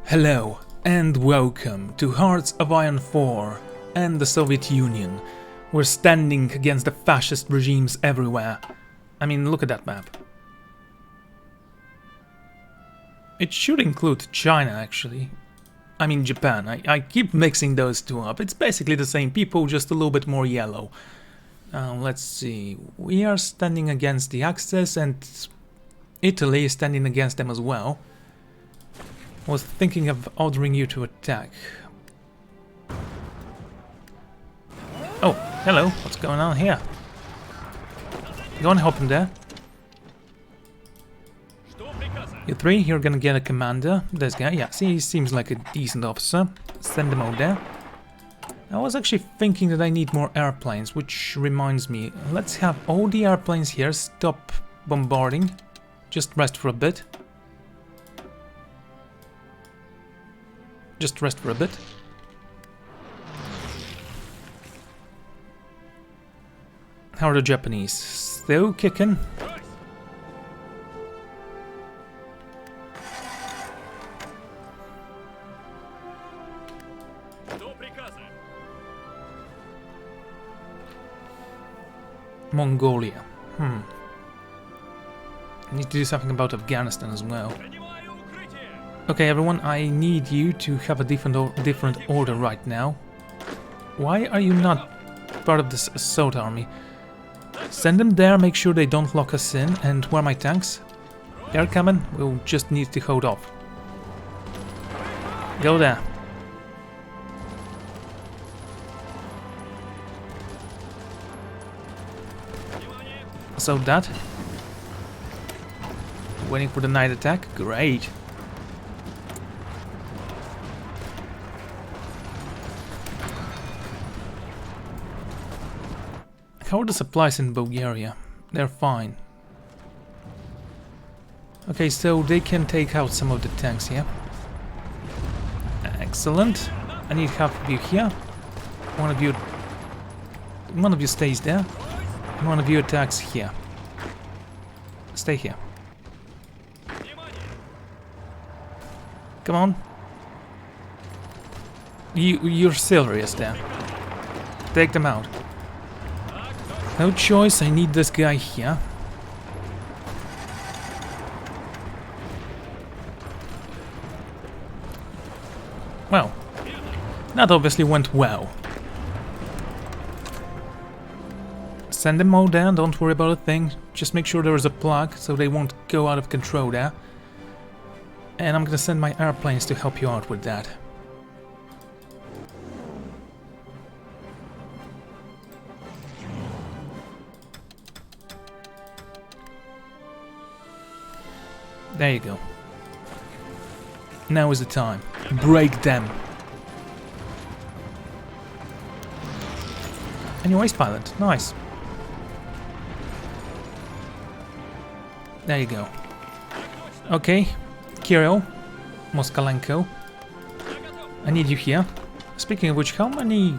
Hello and welcome to Hearts of Iron 4 and the Soviet Union. We're standing against the fascist regimes everywhere. I mean, look at that map. It should include China, actually. I mean Japan. I keep mixing those two up. It's basically the same people, just a little bit more yellow. Let's see. We are standing against the Axis and Italy is standing against them as well. I was thinking of ordering you to attack. Oh, hello. What's going on here? Go and hop in there. You three, you're gonna get a commander. This guy, yeah, see, he seems like a decent officer. Send him out there. I was actually thinking that I need more airplanes, which reminds me, let's have all the airplanes here stop bombarding. Just rest for a bit. Just rest for a bit. How are the Japanese? Still kicking? Mongolia. I need to do something about Afghanistan as well. Okay, everyone, I need you to have a different order right now. Why are you not part of this assault army? Send them there, make sure they don't lock us in, and where are my tanks? They're coming, we'll just need to hold off. Go there. So that. Waiting for the night attack? Great. How are the supplies in Bulgaria? They're fine. Okay, so they can take out some of the tanks here. Excellent. I need half of you here. One of you stays there. And one of you attacks here. Stay here. Come on. You're serious there. Take them out. No choice, I need this guy here. Well, that obviously went well. Send them all down, don't worry about a thing. Just make sure there is a plug so they won't go out of control there. And I'm gonna send my airplanes to help you out with that. There you go. Now is the time. Break them. Anyways, pilot. Nice. There you go. Okay. Kirill. Moskalenko. I need you here. Speaking of which, how many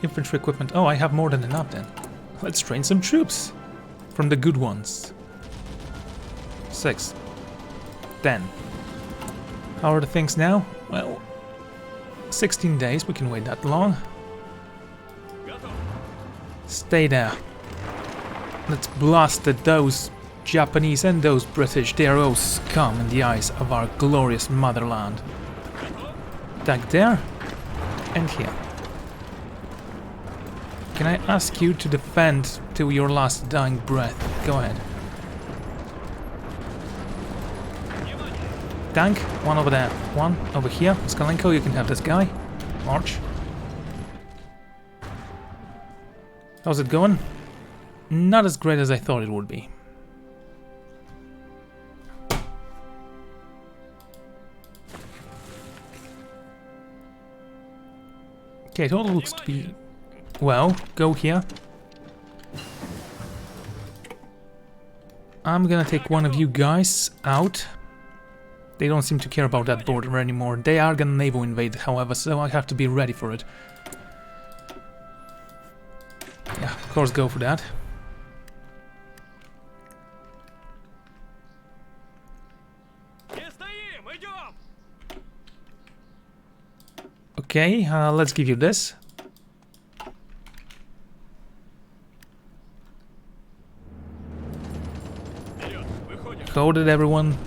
infantry equipment? Oh, I have more than enough then. Let's train some troops. From the good ones. 6. 10. How are the things now? Well, 16 days, we can wait that long. Stay there. Let's blast at those Japanese and those British. They are all scum in the eyes of our glorious motherland. Attack there and here. Can I ask you to defend till your last dying breath? Go ahead. Tank, one over there, one over here. Skalenko, you can have this guy. March. How's it going? Not as great as I thought it would be. Okay, it all looks to be... Well, go here. I'm gonna take one of you guys out. They don't seem to care about that border anymore. They are gonna naval invade, however, so I have to be ready for it. Yeah, of course, go for that. Okay, let's give you this. Hold it, everyone.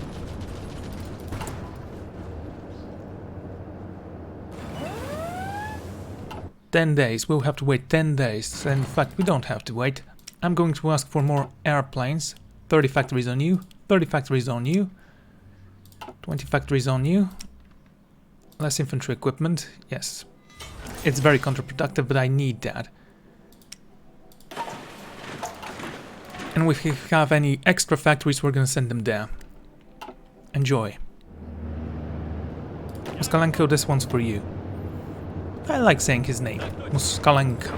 10 days. We'll have to wait 10 days. In fact, we don't have to wait. I'm going to ask for more airplanes. 30 factories on you. 30 factories on you. 20 factories on you. Less infantry equipment. Yes. It's very counterproductive, but I need that. And if we have any extra factories, we're gonna send them there. Enjoy. Moskalenko, this one's for you. I like saying his name. Moskalenko.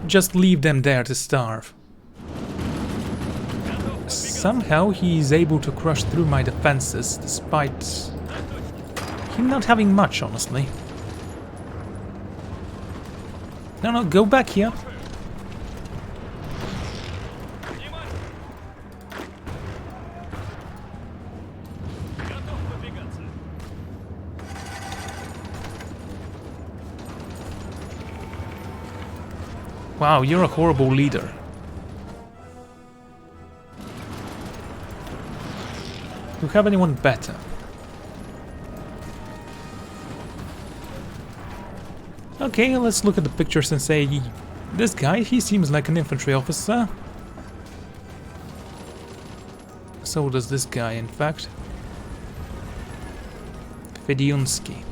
Just leave them there to starve. Somehow he's able to crush through my defenses, despite him not having much, honestly. No, go back here. Wow, you're a horrible leader. Do you have anyone better? Okay, let's look at the pictures and say, this guy, he seems like an infantry officer. So does this guy, in fact. Fediunsky.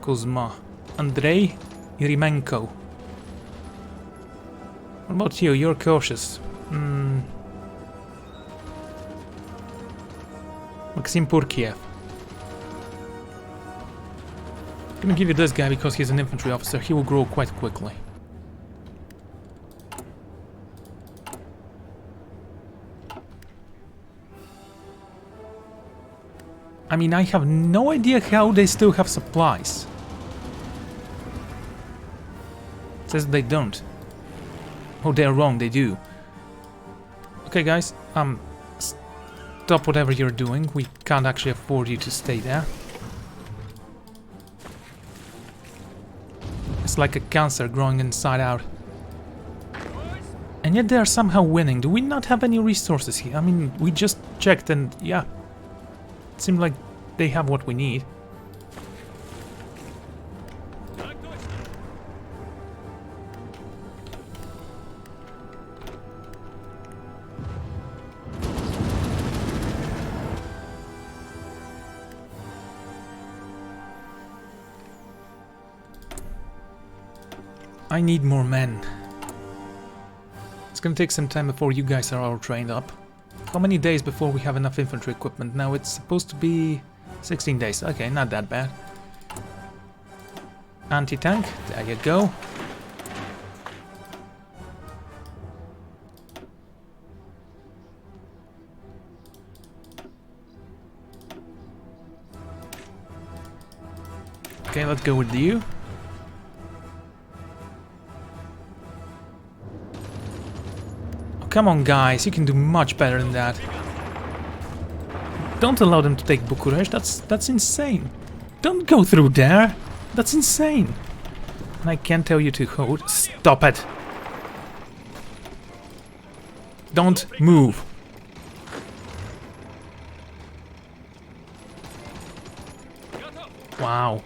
Kuzma. Andrei Irimenko. What about you? You're cautious. Maxim Purkiev. I'm gonna give you this guy because he's an infantry officer. He will grow quite quickly. I mean, I have no idea how they still have supplies. It says they don't. Oh, they're wrong, they do. Okay, guys, stop whatever you're doing. We can't actually afford you to stay there. It's like a cancer growing inside out. And yet they're somehow winning. Do we not have any resources here? I mean, we just checked and yeah. It seemed like they have what we need. I need more men. It's gonna take some time before you guys are all trained up. How many days before we have enough infantry equipment? Now it's supposed to be 16 days. Okay, not that bad. Anti-tank, there you go. Okay, let's go with you. Come on, guys, you can do much better than that. Don't allow them to take Bucharest, that's insane. Don't go through there, that's insane. And I can't tell you to hold. Stop it. Don't move. Wow.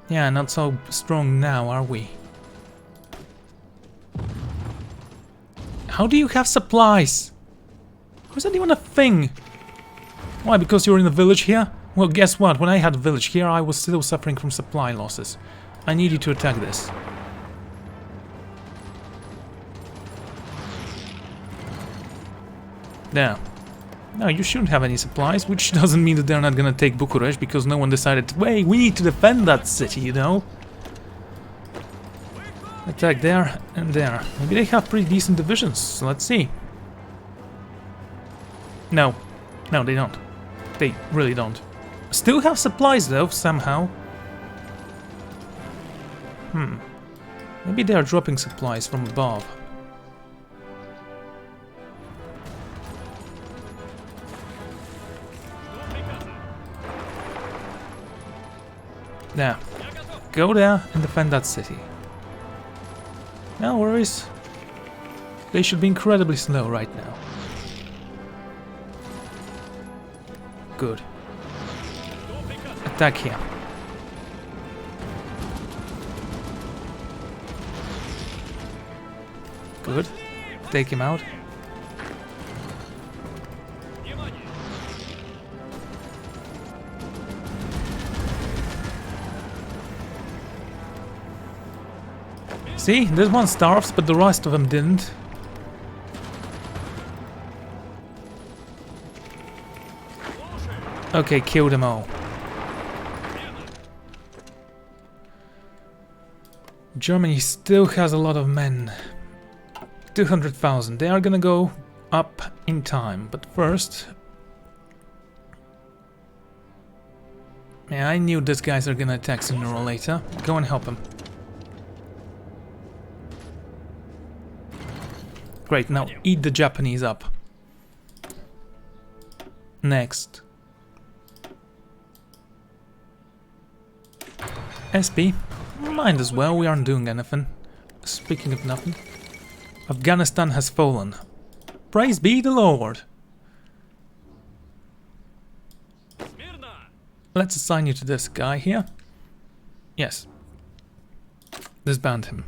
Yeah, not so strong now, are we? How do you have supplies? How is that even a thing? Why, because you're in a village here? Well, guess what? When I had a village here, I was still suffering from supply losses. I need you to attack this. There. No, you shouldn't have any supplies, which doesn't mean that they're not gonna take Bucharest, because no one decided, wait, we need to defend that city, you know? Attack there and there. Maybe they have pretty decent divisions, so let's see. No. No, they don't. They really don't. Still have supplies, though, somehow. Maybe they are dropping supplies from above. There. Go there and defend that city. No worries. They should be incredibly slow right now. Good. Attack here. Good. Take him out. See, this one starves, but the rest of them didn't. Okay, kill them all. Germany still has a lot of men. 200,000. They are gonna go up in time, but first... Yeah, I knew these guys are gonna attack sooner or later. Go and help them. Great, now eat the Japanese up. Next. SP, might as well, we aren't doing anything. Speaking of nothing, Afghanistan has fallen. Praise be the Lord! Let's assign you to this guy here. Yes. Disband him.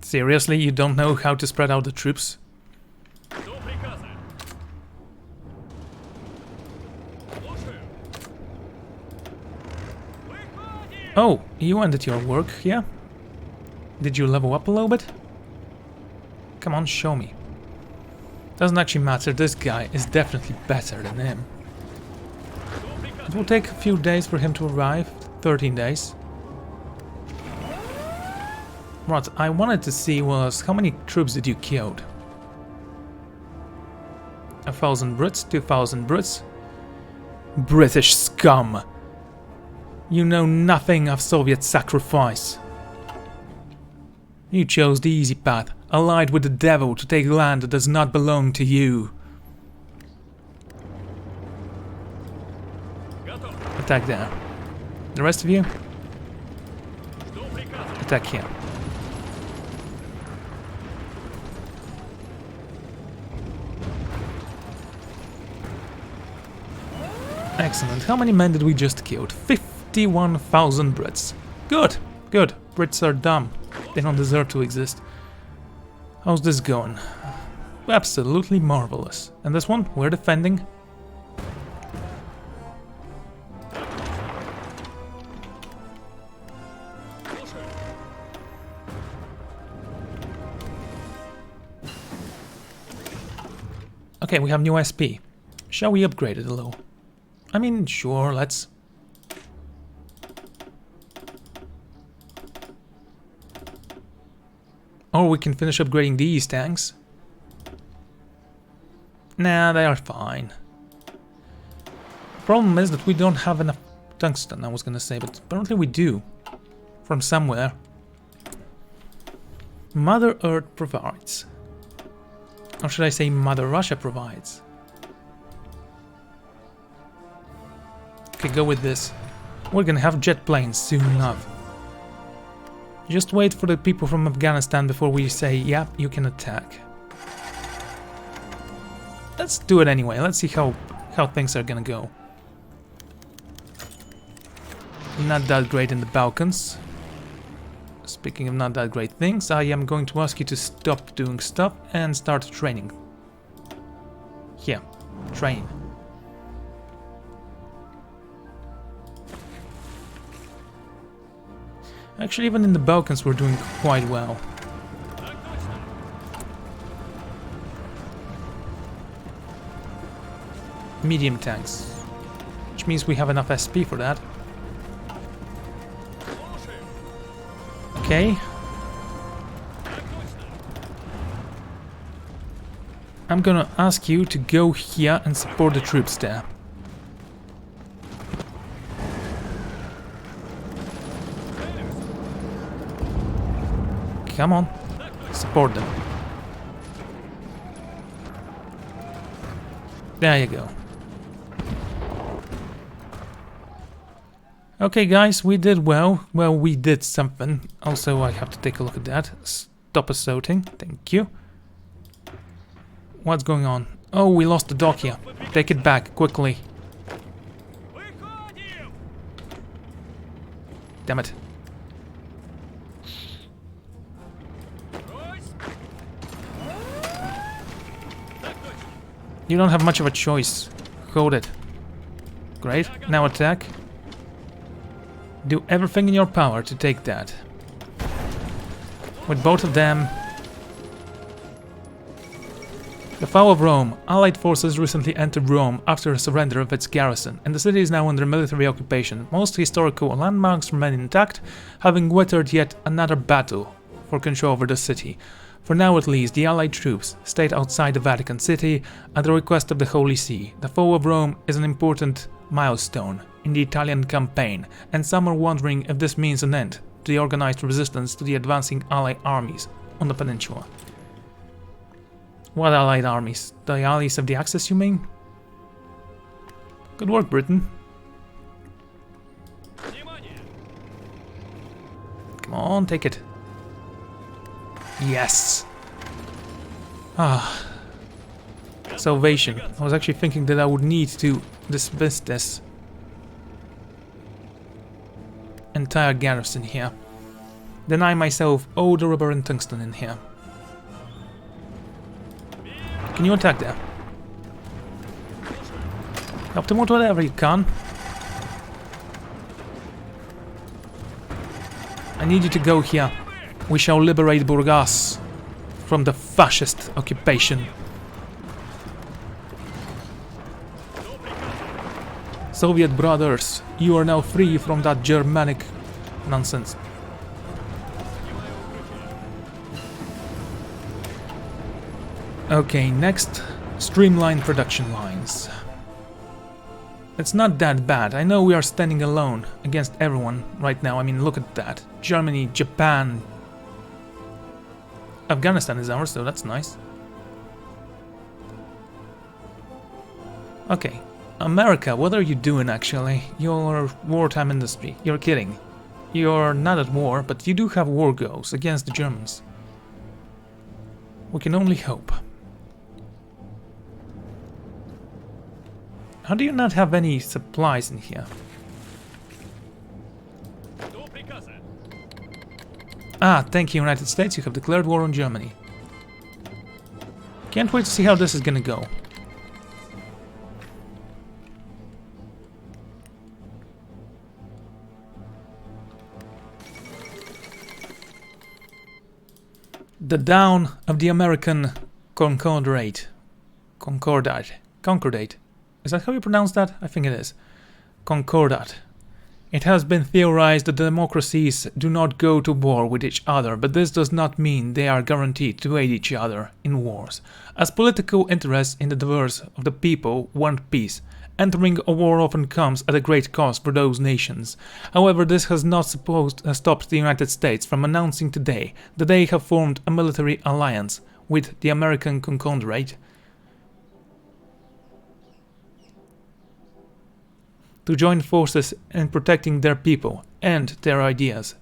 Seriously, you don't know how to spread out the troops? Oh, you ended your work here? Did you level up a little bit? Come on, show me. Doesn't actually matter, this guy is definitely better than him. It will take a few days for him to arrive, 13 days. What I wanted to see was how many troops did you kill? 1,000 Brits, 2,000 Brits. British scum! You know nothing of Soviet sacrifice. You chose the easy path, allied with the devil to take land that does not belong to you. Attack there. The rest of you? Attack here. Excellent. How many men did we just kill? 51,000 Brits. Good, good. Brits are dumb. They don't deserve to exist. How's this going? Absolutely marvelous. And this one, we're defending. Okay, we have new SP. Shall we upgrade it a little? I mean, sure, let's... Or we can finish upgrading these tanks. Nah, they are fine. Problem is that we don't have enough tungsten, I was gonna say, but apparently we do. From somewhere. Mother Earth provides. Or should I say Mother Russia provides? Okay, go with this. We're gonna have jet planes soon enough. Just wait for the people from Afghanistan before we say, yeah, you can attack. Let's do it anyway. Let's see how things are gonna go. Not that great in the Balkans. Speaking of not that great things, I am going to ask you to stop doing stuff and start training. Here, train. Actually, even in the Balkans we're doing quite well. Medium tanks, which means we have enough SP for that. Okay. I'm gonna ask you to go here and support the troops there. Come on, support them. There you go. Okay, guys, we did well. Well, we did something. Also, I have to take a look at that. Stop assaulting. Thank you. What's going on? Oh, we lost the dock here. Take it back, quickly. Damn it. You don't have much of a choice. Hold it. Great. Now attack. Do everything in your power to take that. With both of them. The fall of Rome. Allied forces recently entered Rome after a surrender of its garrison, and the city is now under military occupation. Most historical landmarks remain intact, having weathered yet another battle for control over the city. For now at least, the Allied troops stayed outside the Vatican City at the request of the Holy See. The fall of Rome is an important milestone in the Italian campaign, and some are wondering if this means an end to the organized resistance to the advancing Allied armies on the peninsula. What Allied armies? The Allies of the Axis, you mean? Good work, Britain. Come on, take it. Yes! Ah. Salvation. I was actually thinking that I would need to dismiss this entire garrison here. Deny myself all the rubber and tungsten in here. Can you attack there? Help them with whatever you can. I need you to go here. We shall liberate Burgas from the fascist occupation. Soviet brothers, you are now free from that Germanic nonsense. Okay, next, streamline production lines. It's not that bad. I know we are standing alone against everyone right now. I mean, look at that. Germany, Japan, Afghanistan is ours, so that's nice. Okay, America, what are you doing actually? Your wartime industry. You're kidding. You're not at war, but you do have war goals against the Germans. We can only hope. How do you not have any supplies in here? Ah, thank you, United States, you have declared war on Germany. Can't wait to see how this is gonna go. The down of the American Concordate. Concordate. Is that how you pronounce that? I think it is. Concordat. It has been theorized that democracies do not go to war with each other, but this does not mean they are guaranteed to aid each other in wars. As political interests in the diverse of the people want peace, entering a war often comes at a great cost for those nations. However, this has not stopped the United States from announcing today that they have formed a military alliance with the American Confederate to join forces in protecting their people and their ideas.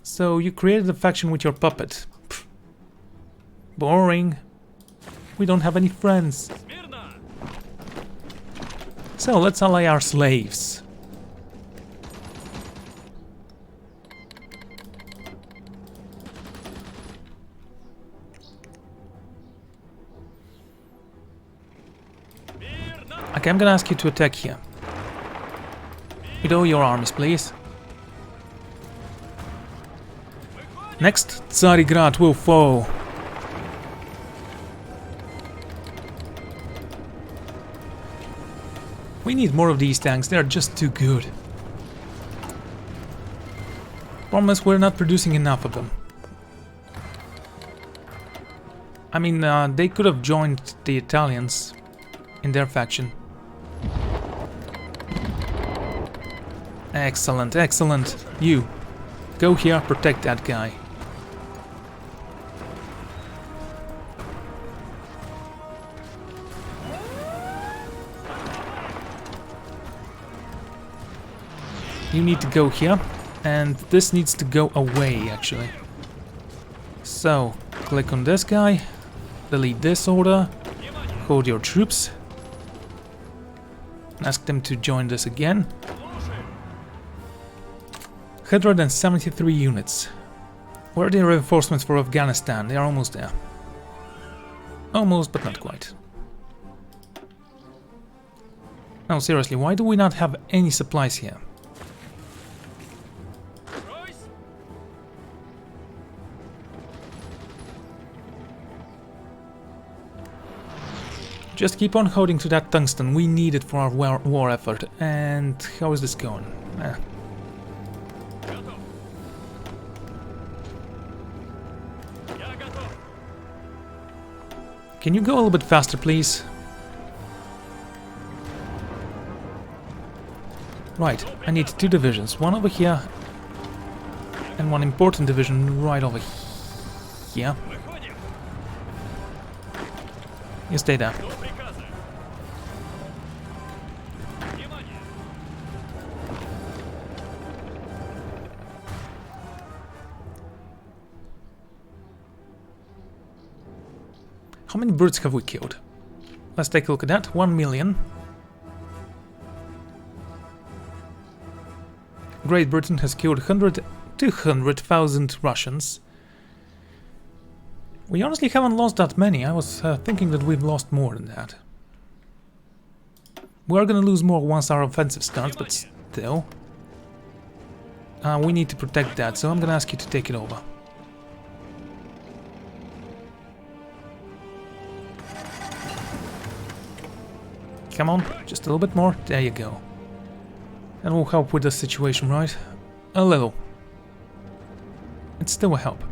So you created a faction with your puppet. Pfft. Boring. We don't have any friends. So let's ally our slaves. Okay, I'm gonna ask you to attack here. With all your armies, please. Next, Tsarigrad will fall. We need more of these tanks, they are just too good. Problem is, we're not producing enough of them. I mean, they could have joined the Italians in their faction. Excellent, excellent. You, go here, protect that guy. You need to go here, and this needs to go away, actually. So, click on this guy, delete this order, hold your troops, ask them to join this again. 173 units. Where are the reinforcements for Afghanistan? They are almost there. Almost, but not quite. No, seriously, why do we not have any supplies here? Just keep on holding to that tungsten. We need it for our war effort. And how is this going? Can you go a little bit faster, please? Right, I need 2 divisions. One over here and one important division right over here. You stay there. How many birds have we killed? Let's take a look at that. 1 million. Great Britain has killed 200,000 Russians. We honestly haven't lost that many. I was thinking that we've lost more than that. We are gonna lose more once our offensive starts, but still. We need to protect that, so I'm gonna ask you to take it over. Come on, just a little bit more. There you go. That will help with the situation, right? A little. It's still a help.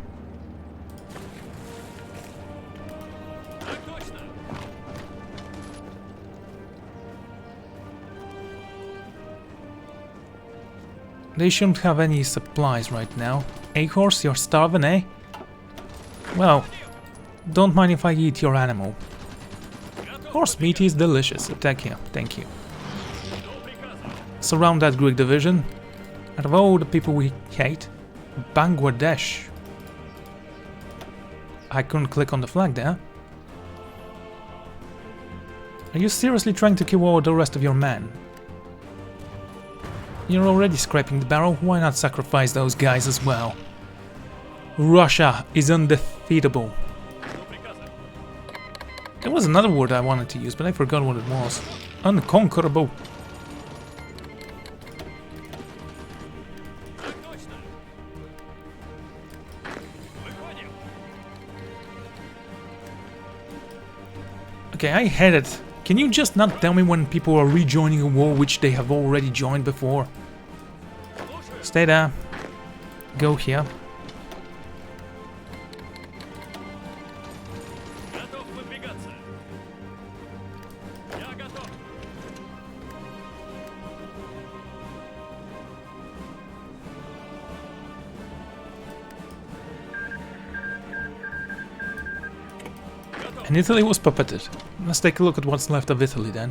They shouldn't have any supplies right now. Hey horse, you're starving, eh? Well, don't mind if I eat your animal. Horse meat is delicious. Attack here, thank you. Surround that Greek division. Out of all the people we hate, Bangladesh. I couldn't click on the flag there. Are you seriously trying to kill all the rest of your men? You're already scraping the barrel, why not sacrifice those guys as well? Russia is undefeatable. There was another word I wanted to use, but I forgot what it was. Unconquerable. Okay, I had it. Can you just not tell me when people are rejoining a war which they have already joined before? Stay there. Go here. And Italy was puppeted. Let's take a look at what's left of Italy then.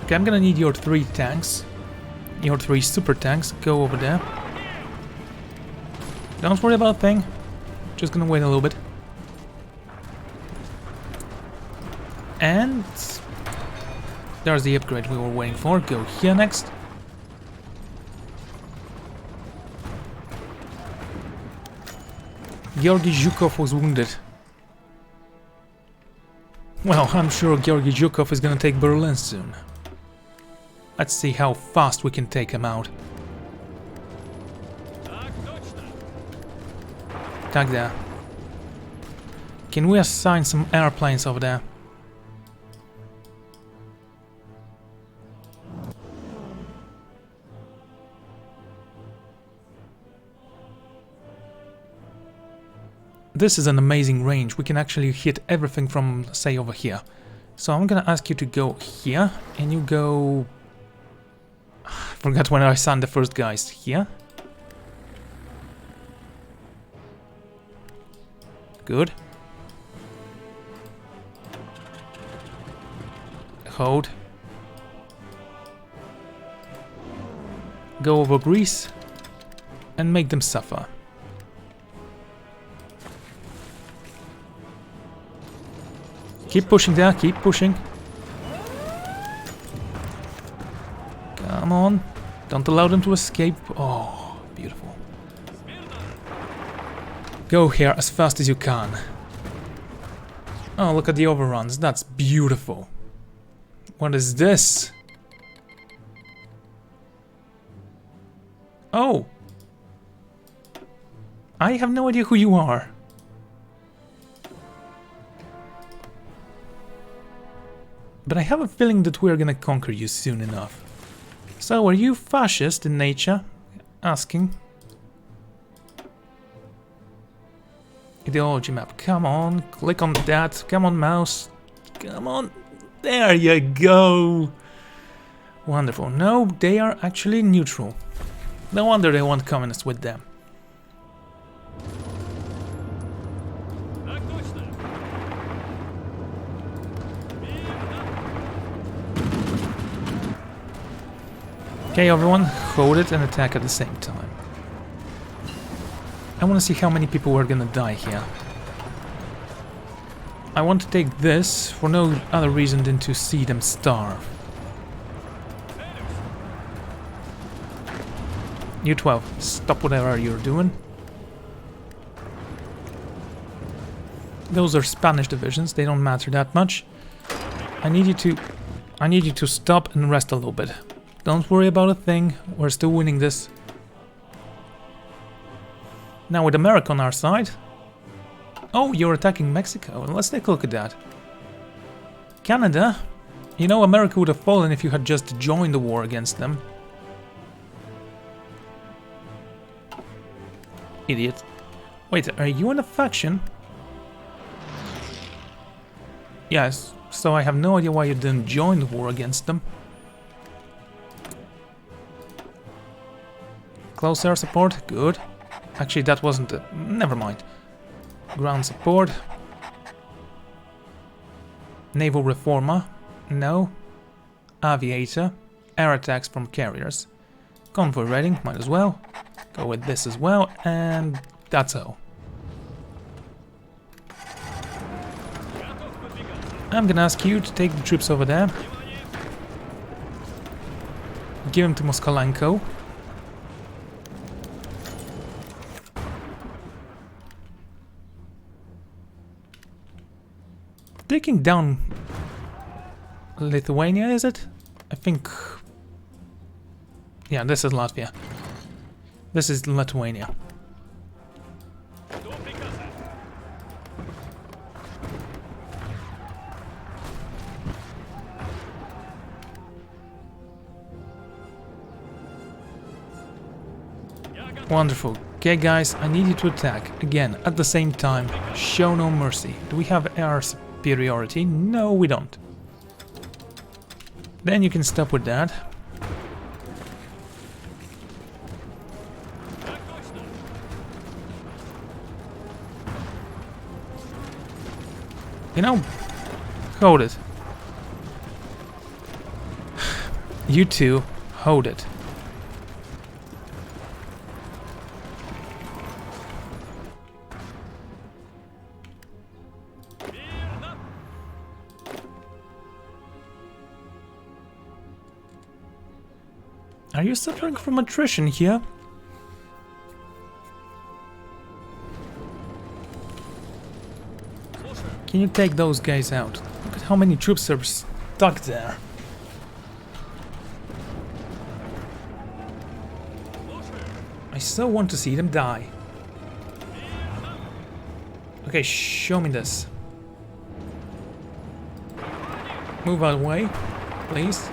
Okay, I'm gonna need your 3 tanks. Your 3 super tanks. Go over there. Don't worry about a thing. Just gonna wait a little bit. And there's the upgrade we were waiting for. Go here next. Georgy Zhukov was wounded. Well, I'm sure Georgy Zhukov is gonna take Berlin soon. Let's see how fast we can take him out. Attack there. Can we assign some airplanes over there? This is an amazing range. We can actually hit everything from, say, over here. So I'm gonna ask you to go here, and you go... I forgot when I assigned the first guys. Here. Good. Hold. Go over Greece and make them suffer. Keep pushing there, keep pushing. Come on. Don't allow them to escape. Oh, beautiful. Go here as fast as you can. Oh, look at the overruns. That's beautiful. What is this? Oh. I have no idea who you are. But I have a feeling that we're gonna conquer you soon enough. So, are you fascist in nature? Asking. Ideology map. Come on, click on that. Come on, mouse. Come on. There you go. Wonderful. No, they are actually neutral. No wonder they want communists with them. Okay, everyone, hold it and attack at the same time. I want to see how many people are gonna die here. I want to take this for no other reason than to see them starve. You 12, stop whatever you're doing. Those are Spanish divisions, they don't matter that much. I need you to stop and rest a little bit. Don't worry about a thing, we're still winning this. Now with America on our side... Oh, you're attacking Mexico. Let's take a look at that. Canada? You know, America would have fallen if you had just joined the war against them. Idiot. Wait, are you in a faction? Yes, so I have no idea why you didn't join the war against them. Close air support, good. Actually, that wasn't a... never mind. Ground support. Naval reformer, no. Aviator. Air attacks from carriers. Convoy raiding, might as well. Go with this as well, and that's all. I'm gonna ask you to take the troops over there. Give them to Moskalenko. Taking down Lithuania, is it? I think... Yeah, this is Latvia. This is Lithuania. Wonderful. Okay, guys, I need you to attack. Again, at the same time. Show no mercy. Do we have air superiority? No, we don't. Then you can stop with that. You know, hold it. You two, hold it. Are you suffering from attrition here? Can you take those guys out? Look at how many troops are stuck there. I so want to see them die. Okay, show me this. Move out of the way, please.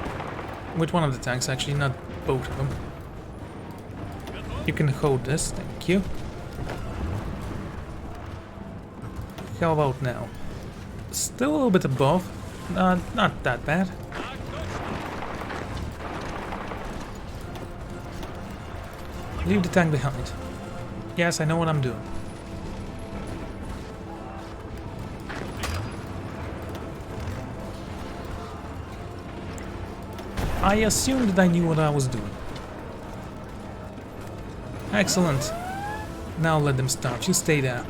With one of the tanks, actually, not both of them. You can hold this, thank you. How about now? Still a little bit above, not that bad. Leave the tank behind. Yes, I know what I'm doing. I assumed that I knew what I was doing. Excellent. Now let them start. You stay there.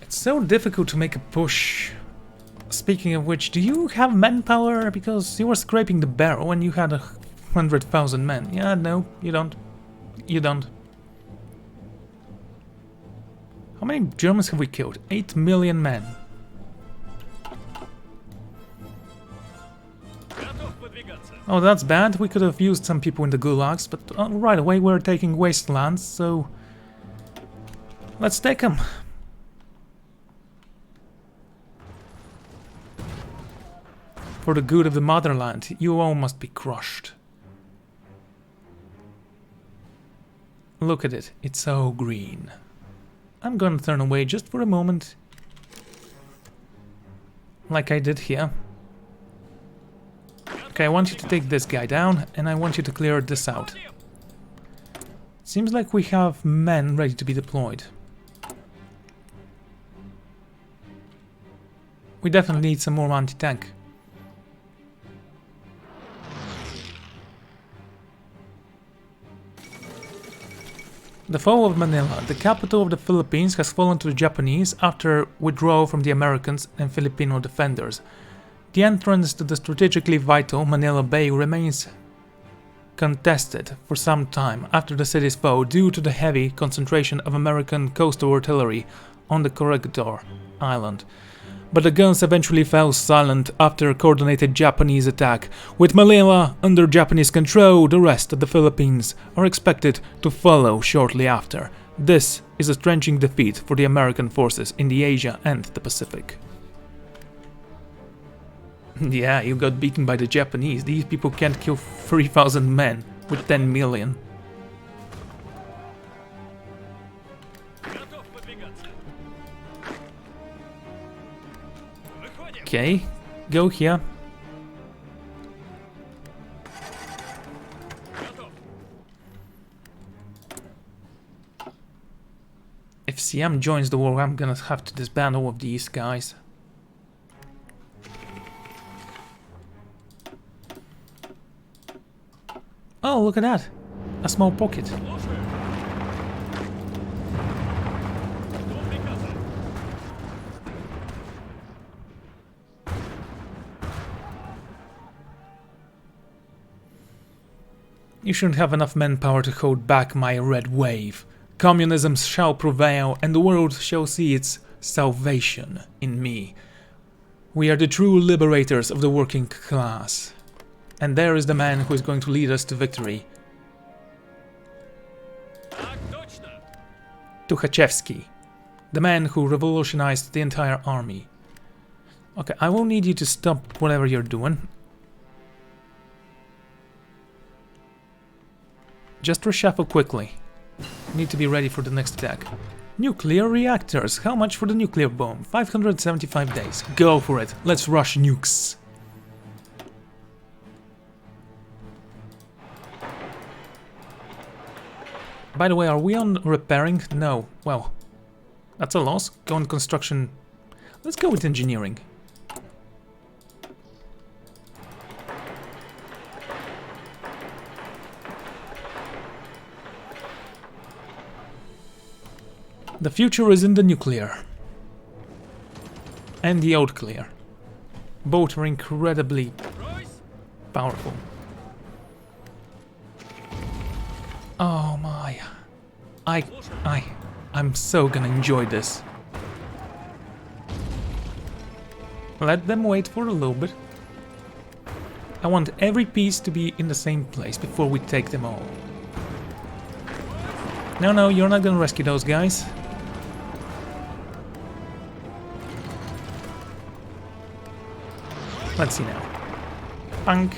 It's so difficult to make a push. Speaking of which, do you have manpower? Because you were scraping the barrel when you had 100,000 men. Yeah, no, you don't. You don't. How many Germans have we killed? 8 million men. Oh, that's bad. We could have used some people in the gulags, but right away we're taking wastelands, so let's take them. For the good of the motherland, you all must be crushed. Look at it, it's so green. I'm gonna turn away just for a moment, like I did here. Okay, I want you to take this guy down, and I want you to clear this out. Seems like we have men ready to be deployed. We definitely need some more anti-tank. The fall of Manila, the capital of the Philippines, has fallen to the Japanese after withdrawal from the Americans and Filipino defenders. The entrance to the strategically vital Manila Bay remains contested for some time after the city's fall due to the heavy concentration of American coastal artillery on the Corregidor Island. But the guns eventually fell silent after a coordinated Japanese attack. With Manila under Japanese control, the rest of the Philippines are expected to follow shortly after. This is a trenching defeat for the American forces in the Asia and the Pacific. Yeah, you got beaten by the Japanese. These people can't kill 3,000 men with 10 million. Okay, go here. If Siam joins the war, I'm gonna have to disband all of these guys. Oh, look at that! A small pocket. You shouldn't have enough manpower to hold back my red wave. Communism shall prevail, and the world shall see its salvation in me. We are the true liberators of the working class. And there is the man who is going to lead us to victory. Tukhachevsky, the man who revolutionized the entire army. Okay, I will need you to stop whatever you're doing. Just reshuffle quickly. Need to be ready for the next attack. Nuclear reactors. How much for the nuclear bomb? 575 days. Go for it. Let's rush nukes. By the way, are we on repairing? No. Well, that's a loss. Go on construction. Let's go with engineering. The future is in the nuclear. And the old clear. Both are incredibly powerful. Oh my. I'm so gonna enjoy this. Let them wait for a little bit. I want every piece to be in the same place before we take them all. No, you're not gonna rescue those guys. Let's see now. Punk.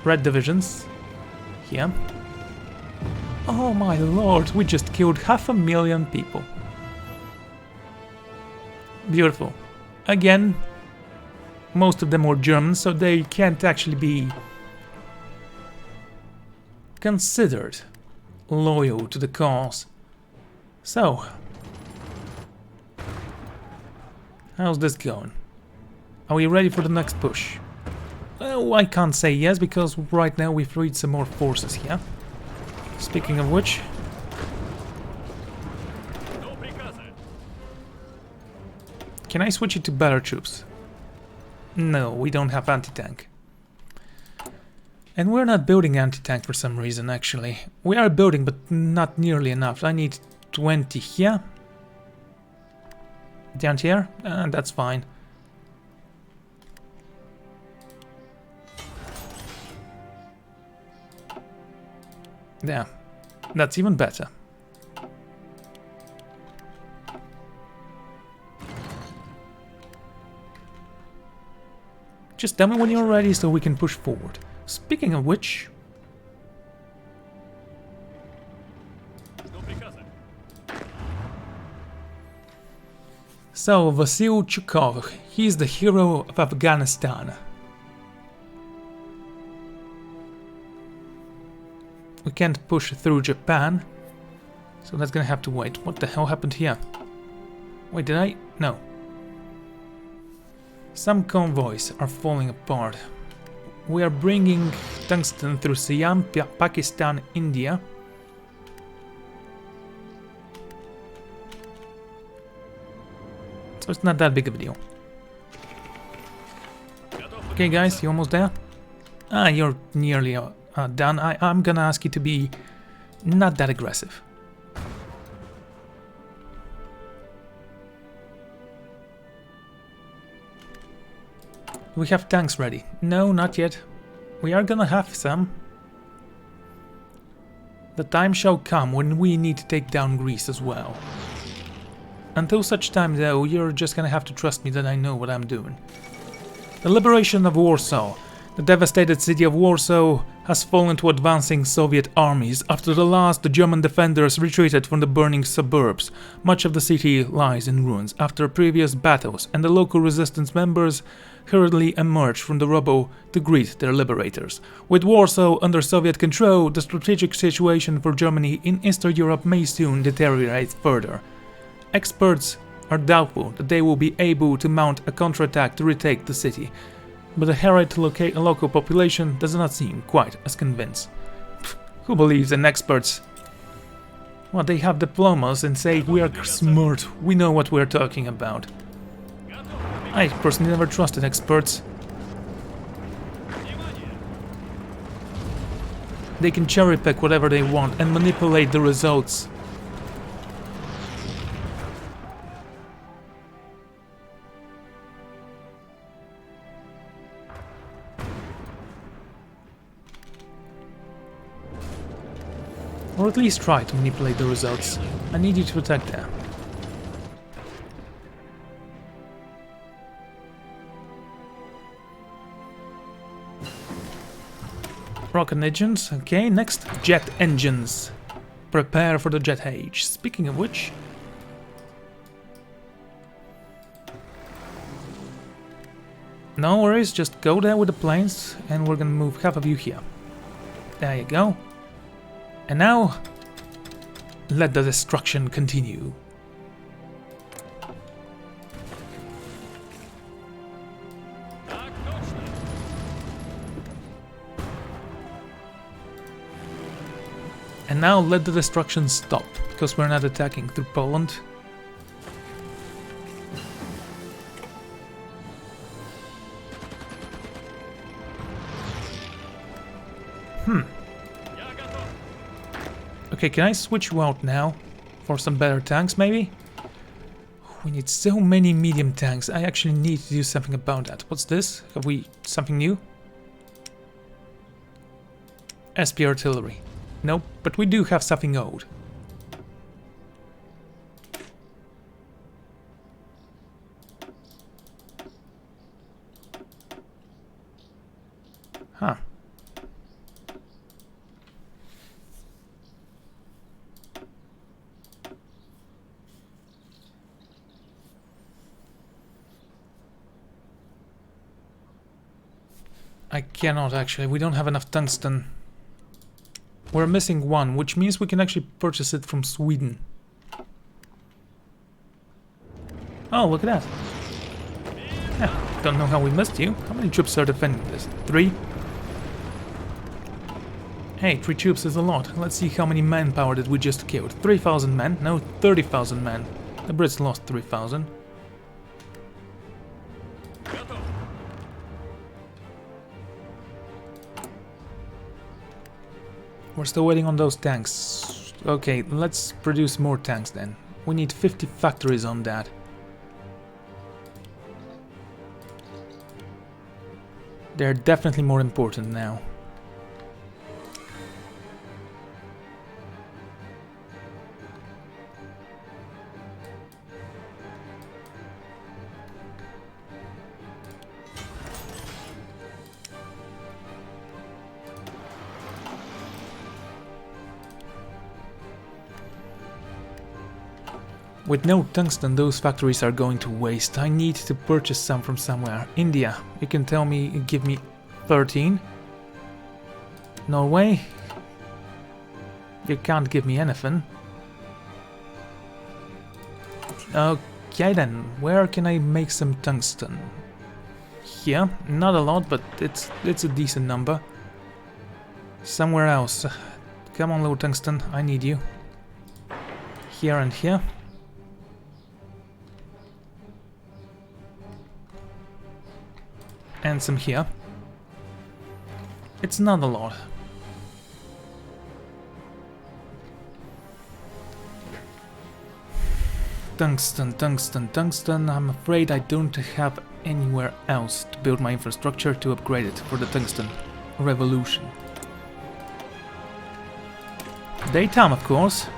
Red divisions. Here. Oh my lord, we just killed 500,000 people. Beautiful. Again, most of them were Germans, so they can't actually be considered loyal to the cause. So, how's this going? Are we ready for the next push? Well, I can't say yes, because right now we've freed some more forces here. Speaking of which... Can I switch it to better troops? No, we don't have anti-tank. And we're not building anti-tank for some reason, actually. We are building, but not nearly enough. I need 20 here. Down here? That's fine. Yeah, that's even better. Just tell me when you're ready so we can push forward. Speaking of which... So, Vasil Chukov, he's the hero of Afghanistan. We can't push through Japan, so that's gonna have to wait. What the hell happened here? Wait, did I? No. Some convoys are falling apart. We are bringing tungsten through Siam, Pakistan, India. So it's not that big of a deal. Okay guys, you almost there? Ah, you're nearly done. I'm gonna ask you to be not that aggressive. We have tanks ready. No, not yet. We are gonna have some. The time shall come when we need to take down Greece as well. Until such time though, you're just gonna have to trust me that I know what I'm doing. The liberation of Warsaw. The devastated city of Warsaw has fallen to advancing Soviet armies after the last German defenders retreated from the burning suburbs. Much of the city lies in ruins after previous battles, and the local resistance members hurriedly emerged from the rubble to greet their liberators. With Warsaw under Soviet control, the strategic situation for Germany in Eastern Europe may soon deteriorate further. Experts are doubtful that they will be able to mount a counterattack to retake the city, but the harried local population does not seem quite as convinced. Who believes in experts? Well, they have diplomas and say we are smart, we know what we're talking about. I personally never trusted experts. They can cherry pick whatever they want and manipulate the results. Or at least try to manipulate the results. I need you to attack there. Rocket engines, okay, next, jet engines. Prepare for the jet age. Speaking of which... No worries, just go there with the planes and we're gonna move half of you here. There you go. And now, let the destruction continue. And now let the destruction stop, because we're not attacking through Poland. Okay, can I switch you out now for some better tanks, maybe? We need so many medium tanks. I actually need to do something about that. What's this? Have we something new? SP artillery. Nope, but we do have something old. Huh. I cannot actually, we don't have enough tungsten. We're missing one, which means we can actually purchase it from Sweden. Oh, look at that. Yeah, don't know how we missed you. How many troops are defending this? 3? Hey, 3 troops is a lot. Let's see how many manpower did we just kill. 3,000 men? No, 30,000 men. The Brits lost 3,000. We're still waiting on those tanks. Okay, let's produce more tanks then. We need 50 factories on that. They're definitely more important now. With no tungsten, those factories are going to waste. I need to purchase some from somewhere. India, you can tell me, give me 13. Norway, you can't give me anything. Okay then, where can I make some tungsten? Here, not a lot, but it's a decent number. Somewhere else. Come on, little tungsten, I need you. Here and here. And some here. It's not a lot. Tungsten, tungsten, tungsten. I'm afraid I don't have anywhere else to build my infrastructure to upgrade it for the tungsten revolution. Daytime, of course.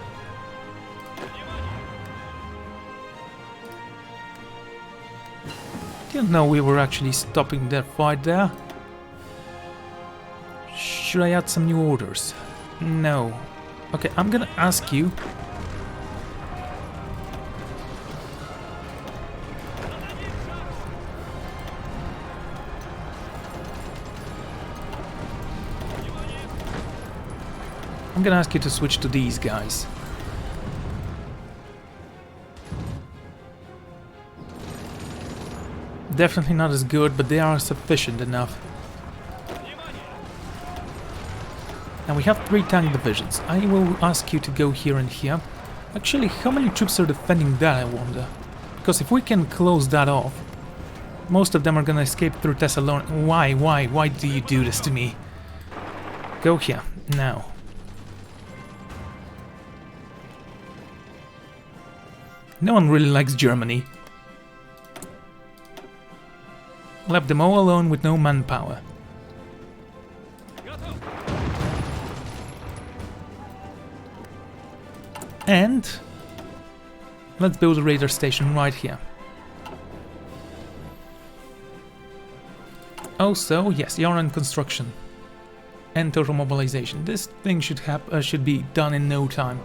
Didn't know we were actually stopping their fight there. Should I add some new orders? No. Okay, I'm gonna ask you. I'm gonna ask you to switch to these guys. Definitely not as good, but they are sufficient enough. And we have 3 tank divisions. I will ask you to go here and here. Actually, how many troops are defending that, I wonder? Because if we can close that off, most of them are gonna escape through Thessalonica. Why do you do this to me? Go here, now. No one really likes Germany. Left them all alone with no manpower. And let's build a radar station right here. Also, yes, you're in construction and total mobilization. This thing should be done in no time.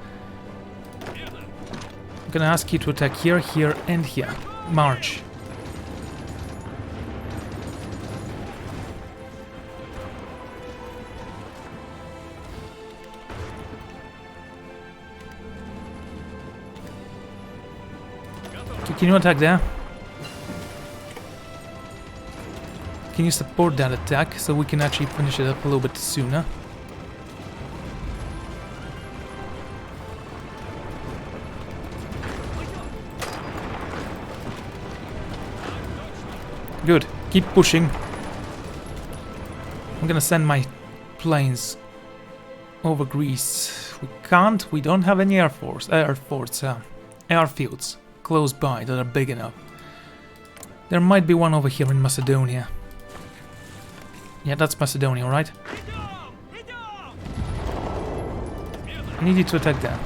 I'm gonna ask you to attack here, here, and here. March. Can you attack there? Can you support that attack so we can actually finish it up a little bit sooner? Good. Keep pushing. I'm gonna send my planes over Greece. We can't. We don't have any airfields close by that are big enough. There might be one over here in Macedonia. Yeah, that's Macedonia, right? I need you to attack that.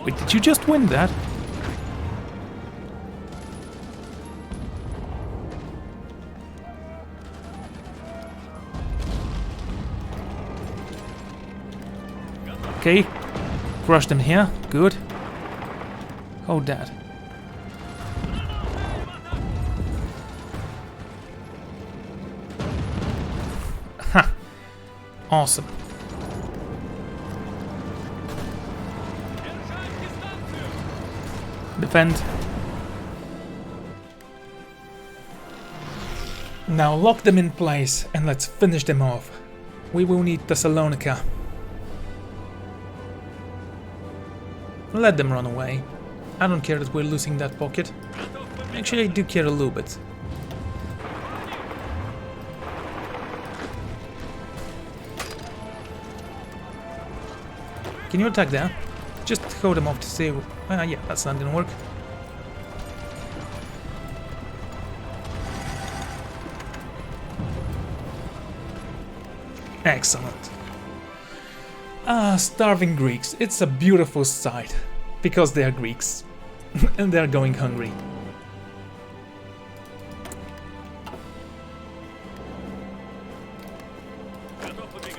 Wait, did you just win that? Okay, crush them here, good. Hold that. Awesome. Defend. Now lock them in place and let's finish them off. We will need Thessalonica. Let them run away. I don't care that we're losing that pocket. Actually, I do care a little bit. Can you attack there? Just hold them off to see... yeah, that's not gonna work. Excellent. Ah, starving Greeks. It's a beautiful sight. Because they are Greeks. And they are going hungry.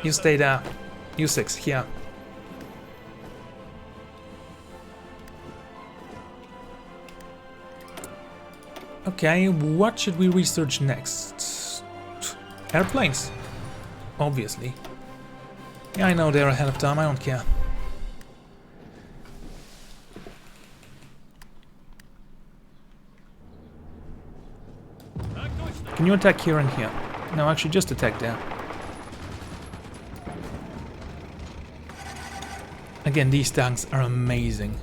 You stay there. You 6 here. Okay, what should we research next? Airplanes. Obviously. Yeah, I know they're ahead of time, I don't care. Can you attack here and here? No, actually just attack there. Again, these tanks are amazing.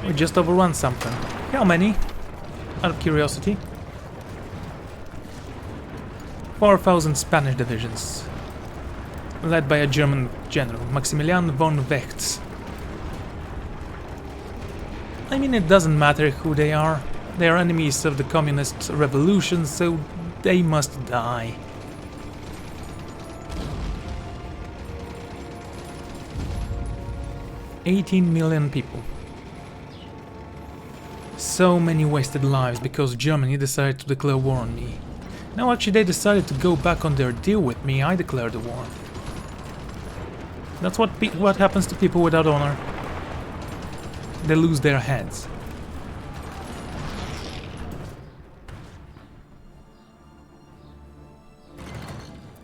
We just overrun something. How many? Out of curiosity. 4,000 Spanish divisions. Led by a German general, Maximilian von Wechts. I mean, it doesn't matter who they are. They are enemies of the communist revolution, so they must die. $18 million people. So many wasted lives because Germany decided to declare war on me. No, actually they decided to go back on their deal with me. I declared the war. That's what happens to people without honor. They lose their heads.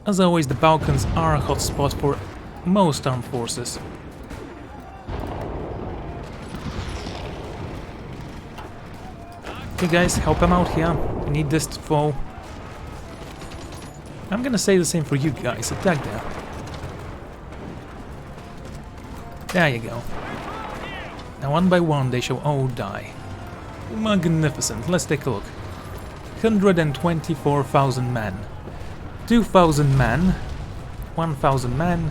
As always, the Balkans are a hotspot for most armed forces. Okay guys, help him out here. We need this to fall. I'm gonna say the same for you guys. Attack there. There you go. Now one by one they shall all die. Magnificent. Let's take a look. 124,000 men. 2,000 men. 1,000 men.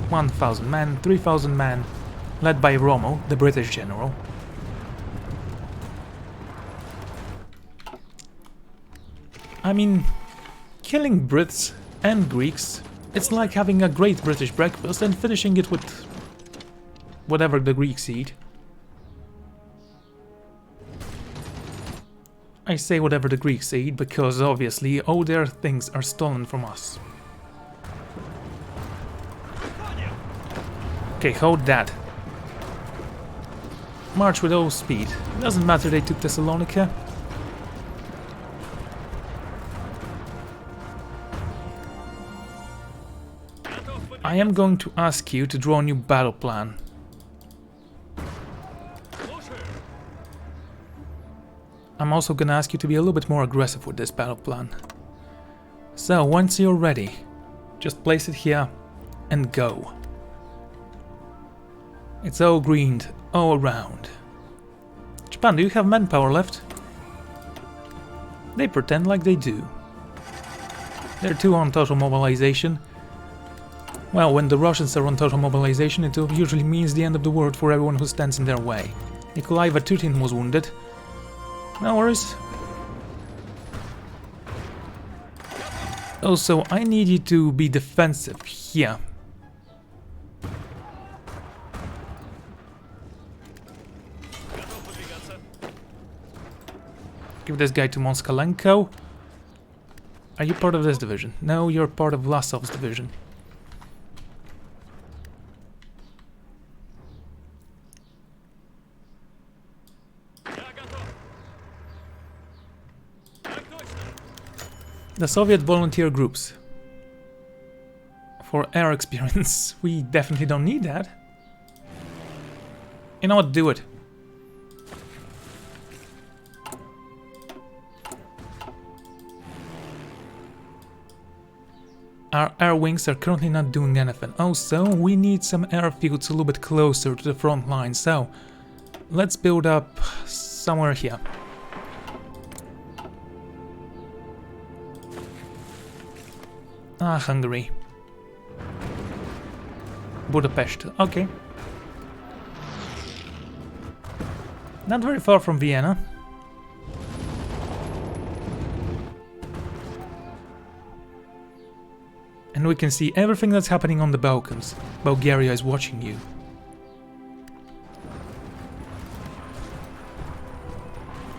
1,000 men. 3,000 men. Led by Rommel, the British general. I mean, killing Brits and Greeks, it's like having a great British breakfast and finishing it with whatever the Greeks eat. I say whatever the Greeks eat because obviously all their things are stolen from us. Okay, hold that. March with all speed. Doesn't matter they took Thessalonica. I am going to ask you to draw a new battle plan. I'm also gonna ask you to be a little bit more aggressive with this battle plan. So, once you're ready, just place it here and go. It's all greened all around. Japan, do you have manpower left? They pretend like they do. They're too on total mobilization. Well, when the Russians are on total mobilization, it usually means the end of the world for everyone who stands in their way. Nikolai Vatutin was wounded. No worries. Also, I need you to be defensive here. Give this guy to Moskalenko. Are you part of this division? No, you're part of Vlasov's division. The Soviet volunteer groups. For air experience, we definitely don't need that. You know what, do it. Our air wings are currently not doing anything. Oh, so we need some airfields a little bit closer to the front line. So, let's build up somewhere here. Ah, Hungary. Budapest, okay. Not very far from Vienna. And we can see everything that's happening on the Balkans. Bulgaria is watching you.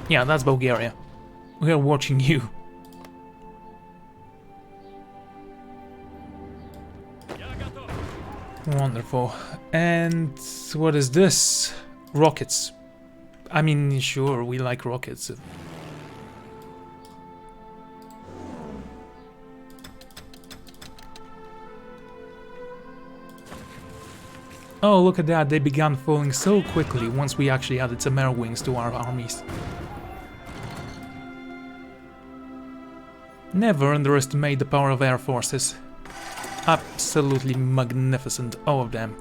Yeah, that's Bulgaria. We are watching you. Wonderful. And what is this? Rockets. I mean, sure, we like rockets. Oh, look at that, they began falling so quickly once we actually added some air wings to our armies. Never underestimate the power of air forces. Absolutely magnificent, all of them.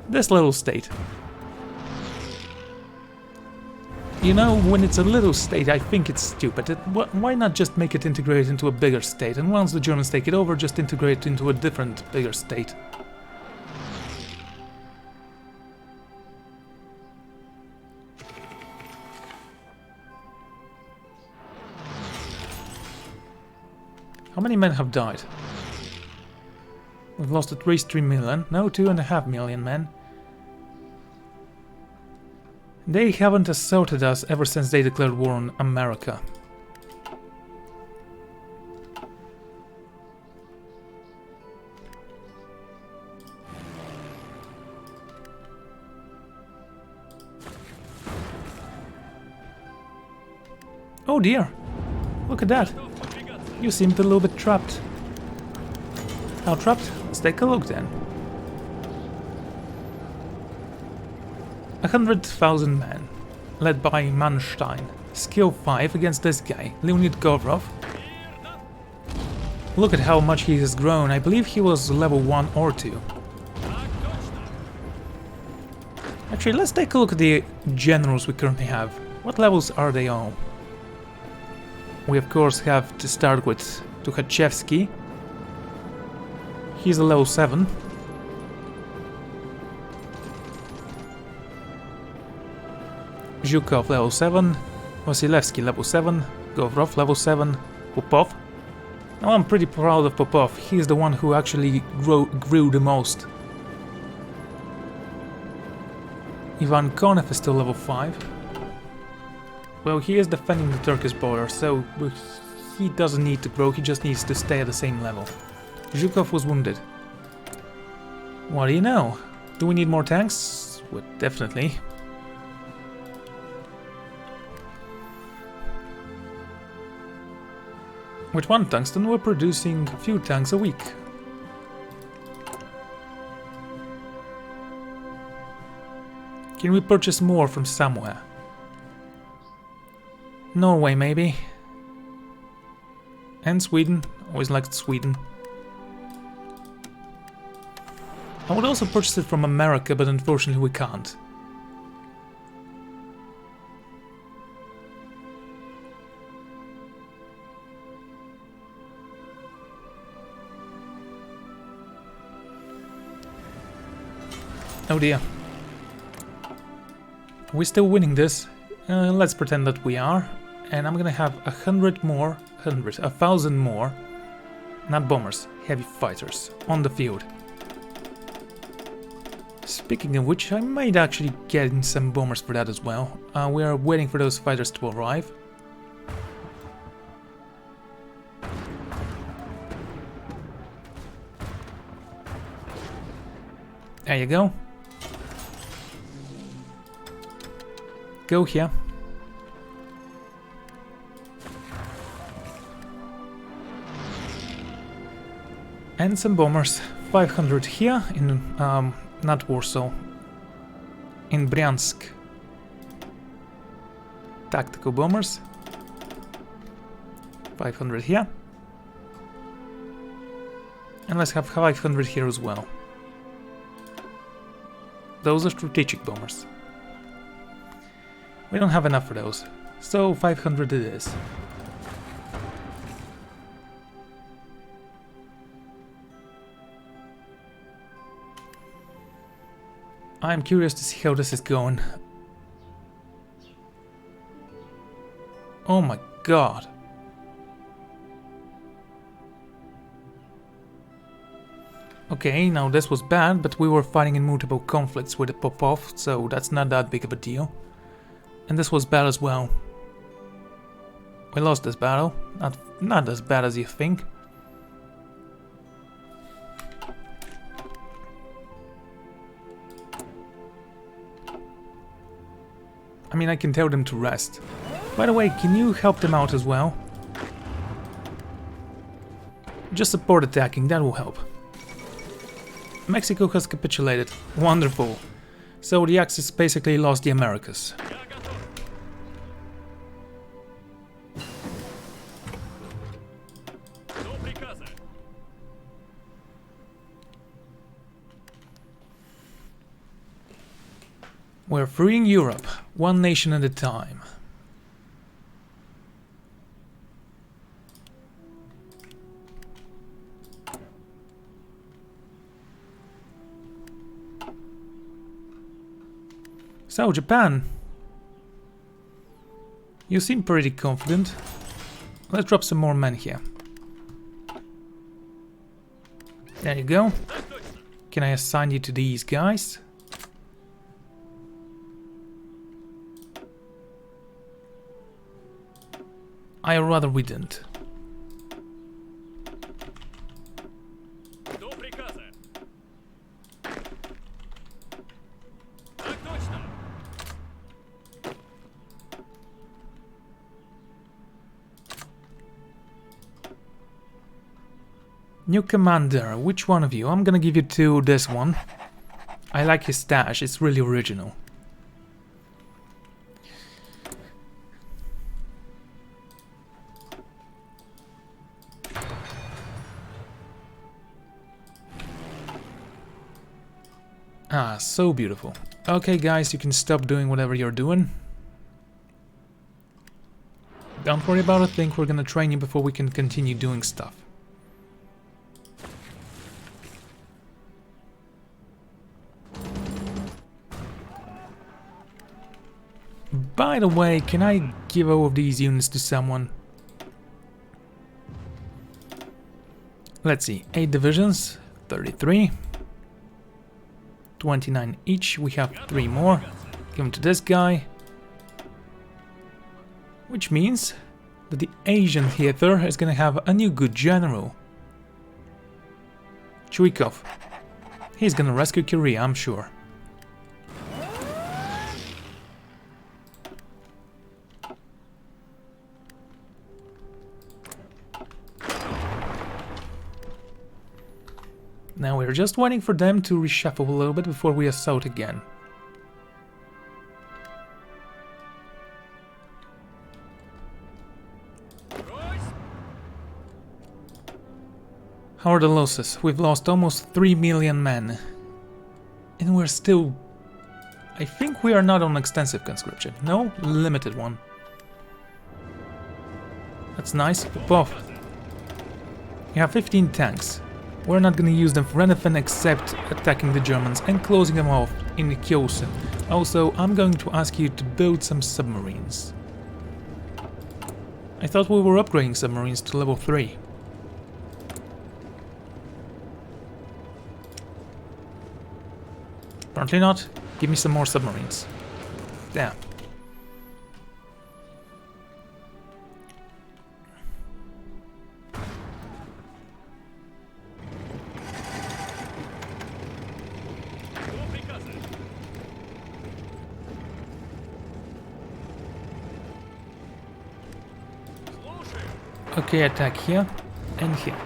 This little state. You know, when it's a little state, I think it's stupid. Why not just make it integrate into a bigger state? And once the Germans take it over, just integrate it into a different, bigger state. How many men have died? We've lost at least 3 million. No, 2.5 million men. They haven't assaulted us ever since they declared war on America. Oh dear! Look at that! You seemed a little bit trapped. How trapped? Let's take a look then. 100,000 men, led by Manstein. Skill 5 against this guy, Leonid Govrov. Look at how much he has grown. I believe he was level 1 or 2. Actually, let's take a look at the generals we currently have. What levels are they all? We of course have to start with Tukhachevsky. He's a level 7. Zhukov level 7, Vasilevsky level 7, Govrov level 7, Popov. Now I'm pretty proud of Popov, he's the one who actually grew the most. Ivan Konev is still level 5. Well, he is defending the Turkish border, so he doesn't need to grow, he just needs to stay at the same level. Zhukov was wounded. What do you know? Do we need more tanks? Well, definitely. With 1 tungsten, we're producing a few tanks a week. Can we purchase more from somewhere? Norway, maybe? And Sweden. Always liked Sweden. I would also purchase it from America, but unfortunately we can't. Oh dear. Are we still winning this? Let's pretend that we are. And I'm gonna have 1,000 more, not bombers, heavy fighters, on the field. Speaking of which, I might actually get in some bombers for that as well. We are waiting for those fighters to arrive. There you go. Go here. And some bombers. 500 here in, not Warsaw, in Bryansk. Tactical bombers. 500 here. And let's have 500 here as well. Those are strategic bombers. We don't have enough for those, so 500 it is. I'm curious to see how this is going. Oh my god. Okay, now this was bad, but we were fighting in multiple conflicts with the pop-off, so that's not that big of a deal. And this was bad as well. We lost this battle. Not as bad as you think. I mean, I can tell them to rest. By the way, can you help them out as well? Just support attacking, that will help. Mexico has capitulated. Wonderful. So the Axis basically lost the Americas. We're freeing Europe, one nation at a time. So, Japan. You seem pretty confident. Let's drop some more men here. There you go. Can I assign you to these guys? I rather we didn't. New commander, which one of you? I'm gonna give you to this one. I like his stash, it's really original. Ah, so beautiful. Okay guys, you can stop doing whatever you're doing. Don't worry about a thing, we're gonna train you before we can continue doing stuff. By the way, can I give all of these units to someone? Let's see, 8 divisions, 33. 29 each, we have 3 more. Give them to this guy. Which means that the Asian theater is gonna have a new good general. Chuikov. He's gonna rescue Korea, I'm sure. Now we're just waiting for them to reshuffle a little bit before we assault again. How are the losses? We've lost almost 3 million men. And we're still... I think we are not on extensive conscription. No, limited one. That's nice. Both. You have 15 tanks. We're not gonna use them for anything except attacking the Germans and closing them off in the Kyosen. Also, I'm going to ask you to build some submarines. I thought we were upgrading submarines to level 3. Apparently not. Give me some more submarines. Damn. Okay, attack here and here.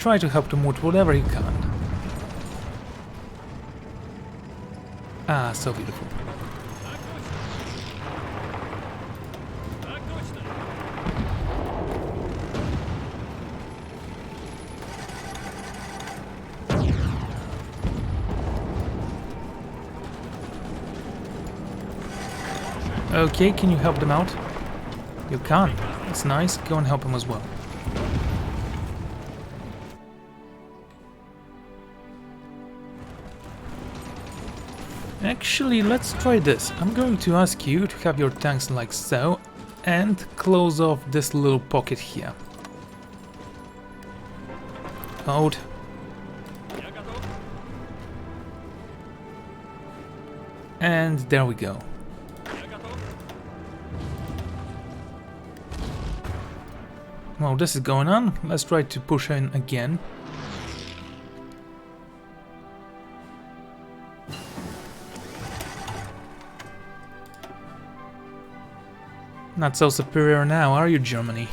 try to help them with whatever you can. Ah, so beautiful. Okay, can you help them out? You can. That's nice. Go and help them as well. Actually, let's try this. I'm going to ask you to have your tanks like so and close off this little pocket here. Hold. And there we go. Well, this is going on. Let's try to push in again. Not so superior now, are you, Germany?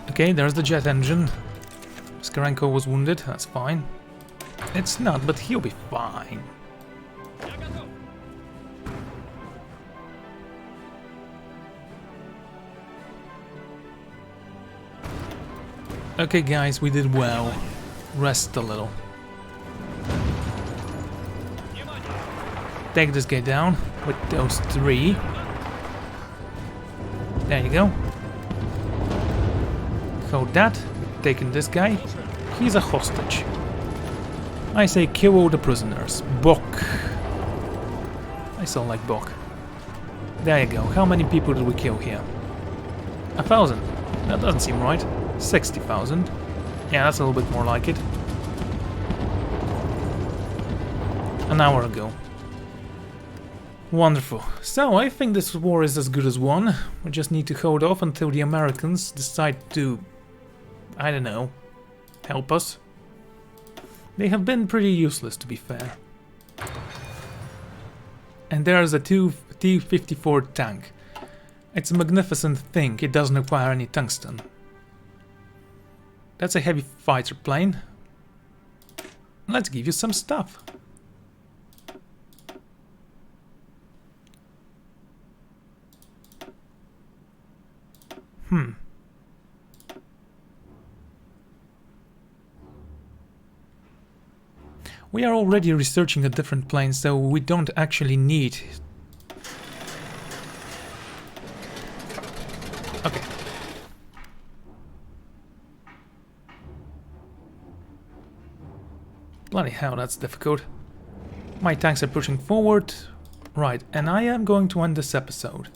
Okay, there's the jet engine. Skarenko was wounded, that's fine. It's not, but he'll be fine. Okay guys, we did well. Rest a little. Take this guy down with those 3. There you go. Hold that. Taking this guy. He's a hostage. I say kill all the prisoners. Bok. I sound like Bok. There you go. How many people did we kill here? 1,000. That doesn't seem right. 60,000. Yeah, that's a little bit more like it. An hour ago. Wonderful. So, I think this war is as good as won. We just need to hold off until the Americans decide to, I don't know, help us. They have been pretty useless, to be fair. And there's a T-54 tank. It's a magnificent thing. It doesn't require any tungsten. That's a heavy fighter plane. Let's give you some stuff. We are already researching a different plane, so we don't actually need... Okay. Bloody hell, that's difficult. My tanks are pushing forward. Right, and I am going to end this episode.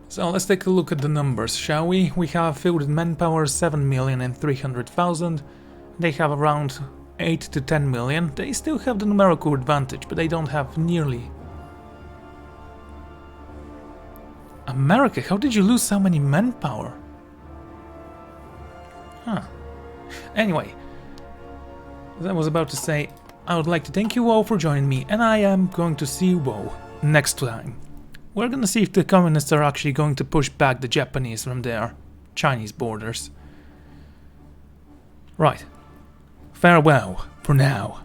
So let's take a look at the numbers, shall we? We have fielded manpower 7,300,000. They have around 8 to 10 million. They still have the numerical advantage, but they don't have nearly... America, how did you lose so many manpower? Huh. Anyway, as I was about to say, I would like to thank you all for joining me, and I am going to see you all next time. We're gonna see if the communists are actually going to push back the Japanese from their Chinese borders. Right. Farewell for now.